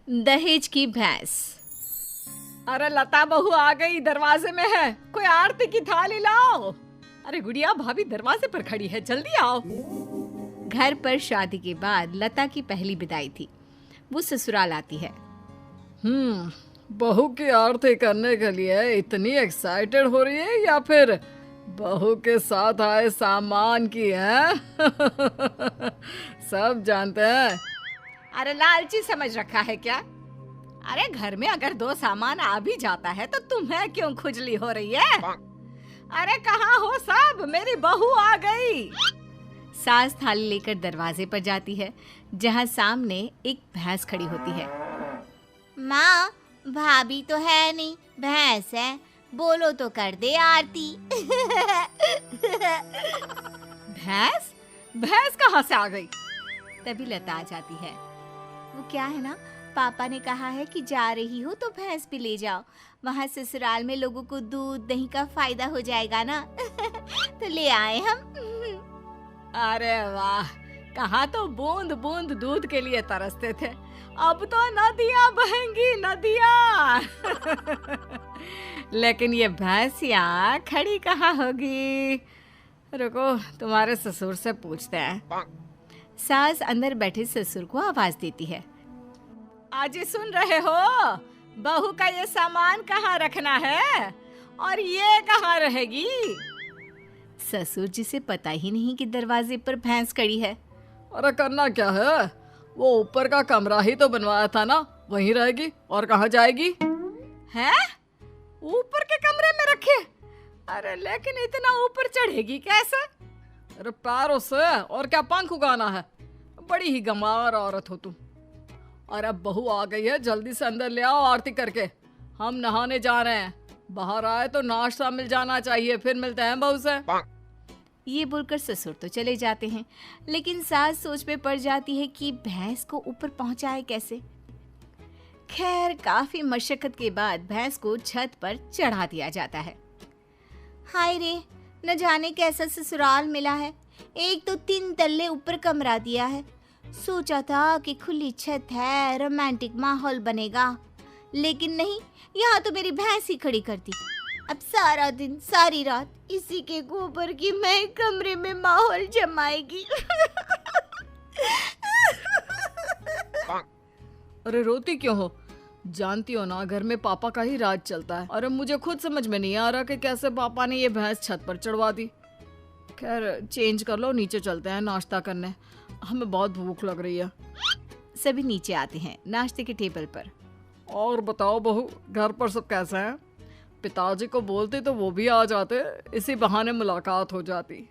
दहेज की भैंस। अरे लता बहू आ गई, दरवाजे में है। कोई आरती की थाली लाओ। अरे गुड़िया भाभी दरवाजे पर खड़ी है, जल्दी आओ। घर पर शादी के बाद लता की पहली विदाई थी। वो ससुराल आती है। बहू की आरती करने के लिए इतनी एक्साइटेड हो रही है या फिर बहू के साथ आए सामान की है? सब जानते हैं। अरे लालची समझ रखा है क्या? अरे घर में अगर 2 सामान आ भी जाता है तो तुम्हें क्यों खुजली हो रही है? अरे कहाँ हो सब? मेरी बहू आ गई। सास थाली लेकर दरवाजे पर जाती है, जहाँ सामने एक भैंस खड़ी होती है। माँ, भाभी तो है नहीं, भैंस है। बोलो तो कर दे आरती। भैंस? भैंस कहाँ से आ गई? तभी लता आ जाती है। वो क्या है ना, पापा ने कहा है कि जा रही हो तो भैंस भी ले जाओ। वहाँ ससुराल में लोगों को दूध दही का फायदा हो जाएगा ना। तो ले आए हम। अरे वाह, कहाँ तो बूंद बूंद दूध के लिए तरसते थे, अब तो नदियाँ बहेंगी नदियाँ। लेकिन ये भैंसियाँ खड़ी कहाँ होगी? रुको, तुम्हारे ससुर से पूछते हैं। सास अंदर बैठे ससुर को आवाज देती है। आज सुन रहे हो? बहू का ये सामान कहाँ रखना है और ये कहाँ रहेगी? ससुर जिसे पता ही नहीं कि दरवाजे पर भैंस खड़ी है। अरे करना क्या है, वो ऊपर का कमरा ही तो बनवाया था ना, वहीं रहेगी और कहाँ जाएगी? हैं? ऊपर के कमरे में रखे? अरे लेकिन इतना ऊपर चढ़ेगी कैसे? अरे पैरों से, और क्या पंख उगाना है? बड़ी ही गंवार औरत हो तुम। और अब बहू आ गई है, जल्दी से अंदर ले आओ आरती करके। हम नहाने जा रहे हैं, बाहर आए तो नाश्ता मिल जाना चाहिए, फिर मिलते हैं बहू से। ये बोलकर ससुर तो चले जाते हैं, लेकिन सास सोच में पड़ जाती है कि भैंस को ऊपर पहुंचाए कैसे। खैर काफी मशक्कत के बाद भैंस को छत पर चढ़ा दिया जाता है। हाय रे, न जाने कैसा ससुराल मिला है। एक तो 3 तल्ले ऊपर कमरा दिया है। सोचा था कि खुली छत है, रोमांटिक माहौल बनेगा, लेकिन नहीं, यहाँ तो मेरी भैंस ही खड़ी कर दी। अब सारा दिन सारी रात इसी के गोबर की मैं कमरे में माहौल जमाएगी। अरे रोती क्यों हो? जानती हो ना, घर में पापा का ही राज चलता है। अरे मुझे खुद समझ में नहीं आ रहा कि कैसे पापा ने ये भैंस छत पर चढ़वा दी। खैर चेंज कर लो, नीचे चलते हैं नाश्ता करने, हमें बहुत भूख लग रही है। सभी नीचे आते हैं नाश्ते के टेबल पर। और बताओ बहू, घर पर सब कैसे हैं? पिताजी को बोलते तो वो भी आ जाते, इसी बहाने मुलाकात हो जाती।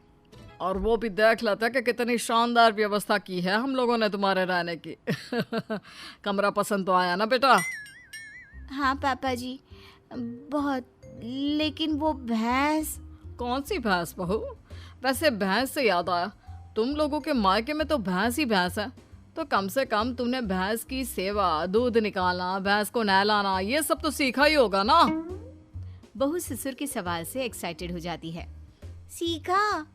और वो भी देख लेते कि कितनी शानदार व्यवस्था की है हम लोगों ने तुम्हारे रहने की। कमरा पसंद तो आया ना बेटा? हाँ पापा जी, बहुत। लेकिन वो भैंस। कौन सी भैंस बहू? वैसे भैंस से याद आया, तुम लोगों के मायके में तो भैंस ही भैंस है, तो कम से कम तुमने भैंस की सेवा, दूध निकालना, भैंस को नहलाना, ये सब तो सीखा ही होगा ना? बहू ससुर के सवाल से एक्साइटेड हो जाती है। सीखा?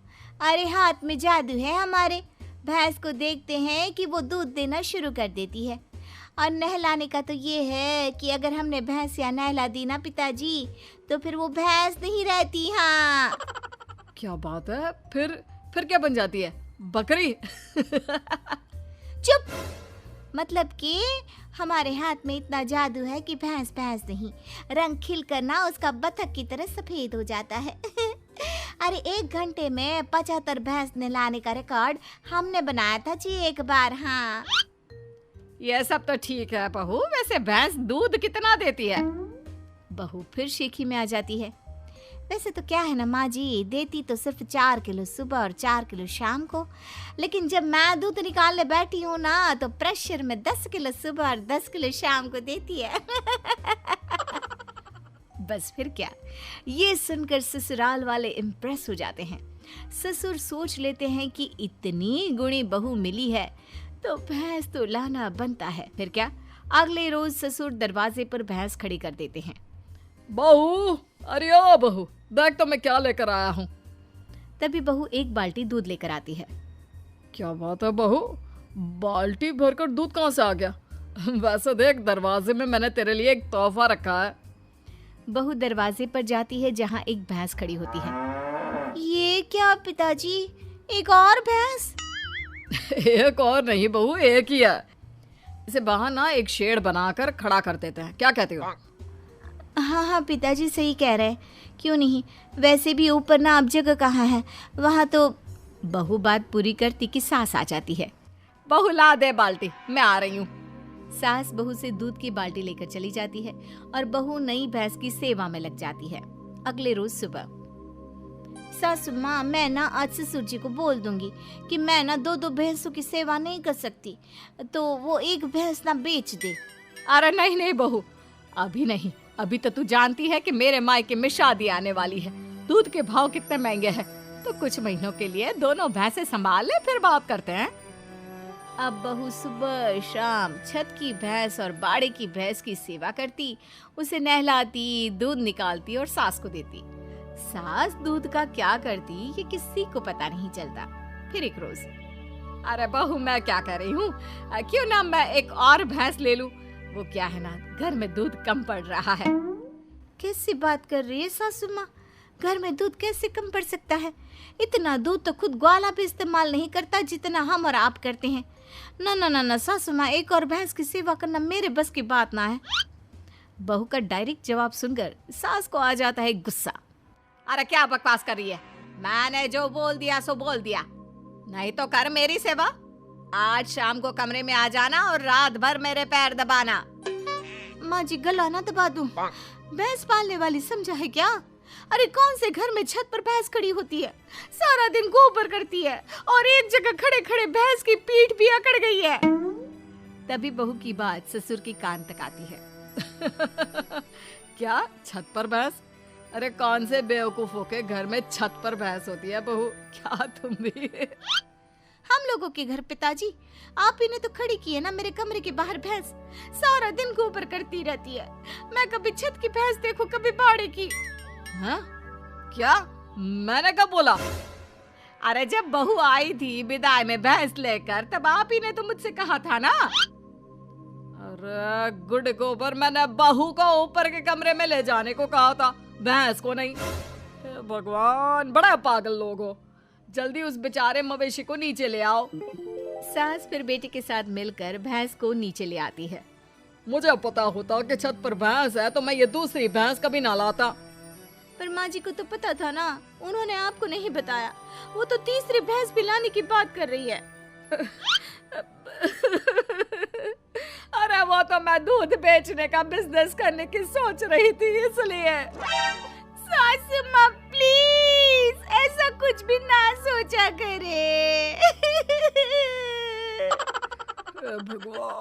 अरे हाथ में जादू है हमारे। भैंस को देखते हैं कि वो दूध देना शुरू कर देती है, और नहलाने का तो ये है कि अगर हमने भैंस या नहला दी ना पिताजी, तो फिर वो भैंस नहीं रहती। हाँ। क्या बात है? फिर क्या बन जाती है? बकरी? चुप। मतलब कि हमारे हाथ में इतना जादू है कि भैंस भैंस नहीं, रंग खिल कर ना उसका बतख की तरह सफेद हो जाता है। अरे 1 घंटे में 75 भैंस नहलाने का रिकॉर्ड हमने बनाया था जी एक बार। हाँ, ये सब तो ठीक है बहू, वैसे भैंस दूध कितना देती है? बहू फिर शेखी में आ जाती है। वैसे तो क्या है ना माँ जी, देती तो सिर्फ 4 किलो सुबह और 4 किलो शाम को, लेकिन जब मैं दूध निकालने बैठी हूँ ना, तो प्रेशर में 10 किलो सुबह और 10 किलो शाम को देती है। बस फिर क्या, ये सुनकर ससुराल वाले इम्प्रेस हो जाते हैं। ससुर सोच लेते हैं कि इतनी गुणी बहू मिली है तो भैंस तो लाना बनता है। फिर क्या, अगले रोज ससुर दरवाजे पर भैंस खड़ी कर देते हैं। बहू, अरे ओ बहू, देख तो मैं क्या लेकर आया हूँ। तभी बहू एक बाल्टी दूध लेकर आती है। क्या बात है बहू, बाल्टी भरकर दूध कहाँ से आ गया? वैसे देख, दरवाजे में मैंने तेरे लिए एक तोहफा रखा है। बहू दरवाजे पर जाती है जहाँ एक भैंस खड़ी होती है। ये क्या पिताजी, एक और भैंस? एक और नहीं बहू, एक ही है। इसे बाहर ना एक शेड बनाकर खड़ा कर देते हैं, क्या कहते हो? हाँ हाँ पिताजी सही कह रहे हैं, क्यों नहीं। वैसे भी ऊपर ना अब जगह कहाँ है, वहाँ तो। बहू बात पूरी करती कि सास आ जाती है। बहू ला दे बाल्टी, मैं आ रही हूँ। सास बहू से दूध की बाल्टी लेकर चली जाती है और बहू नई भैंस की सेवा में लग जाती है। अगले रोज सुबह, सासू माँ, मैं ना आज ससुर जी को बोल दूंगी कि मैं ना दो दो भैंसों की सेवा नहीं कर सकती, तो वो एक भैंस ना बेच दे। अरे नहीं नहीं बहू, अभी नहीं। अभी तो तू जानती है कि मेरे मायके में शादी आने वाली है। दूध के भाव कितने महंगे हैं, तो कुछ महीनों के लिए दोनों भैंसें संभाल ले, फिर बात करते हैं। अब बहू सुबह शाम छत की भैंस और बाड़े की भैंस की सेवा करती, उसे नहलाती, दूध निकालती और सास को देती। सास दूध का क्या करती ये किसी को पता नहीं चलता। फिर एक रोज, अरे बहू, मैं क्या कर रही हूँ, क्यों ना मैं एक और भैंस ले लूं। वो क्या है ना, घर में दूध कम पड़ रहा है। कैसी बात कर रही है सासू माँ, घर में दूध कैसे कम पड़ सकता है? इतना दूध तो खुद ग्वाला भी इस्तेमाल नहीं करता जितना हम और आप करते हैं। ना ना ना ना सासू माँ, एक और भैंस की सेवा करना मेरे बस की बात ना है। बहू का डायरेक्ट जवाब सुनकर सास को आ जाता है गुस्सा। अरे क्या बकवास कर रही है, मैंने जो बोल दिया सो बोल दिया। नहीं तो कर मेरी सेवा। आज शाम को कमरे में आ जाना और रात भर मेरे पैर दबाना। माँ जी, गला ना दबा दूं। भैंस पालने वाली समझा है क्या? अरे कौन से घर में छत पर भैंस खड़ी होती है, सारा दिन गोबर करती है और एक जगह खड़े खड़े भैंस की पीठ भी अकड़ गई है। तभी बहू की बात ससुर के कान तक आती है। क्या छत पर भैंस? अरे कौन से बेवकूफों के घर में छत पर भैंस होती है बहू, क्या तुम भी? हम लोगों के घर पिताजी, आप ही ने तो खड़ी की है ना मेरे कमरे के बाहर भैंस। सारा दिन गोबर करती रहती है। मैं कभी छत की भैंस देखूं, कभी बाड़े की। हाँ? क्या? मैंने कब बोला? अरे जब बहू आई थी विदाई में भैंस लेकर, तब आप ही ने तो मुझसे कहा था ना। अरे गुड गोबर, मैंने बहू को ऊपर के कमरे में ले जाने को कहा था, भैंस को नहीं। हे भगवान, बड़ा पागल लोग हो। जल्दी उस बेचारे मवेशी को नीचे ले आओ। सास फिर बेटे के साथ मिलकर भैंस को नीचे ले आती है। मुझे पता होता कि छत पर भैंस है तो मैं ये दूसरी भैंस कभी ना लाता। पर माँ जी को तो पता था ना, उन्होंने आपको नहीं बताया। वो तो तीसरी भैंस भी लाने की बात कर रही है। अरे वो तो मैं दूध बेचने का बिजनेस करने की सोच रही थी, इसलिए। सासू माँ प्लीज ऐसा कुछ भी ना सोचा करे। भगवान।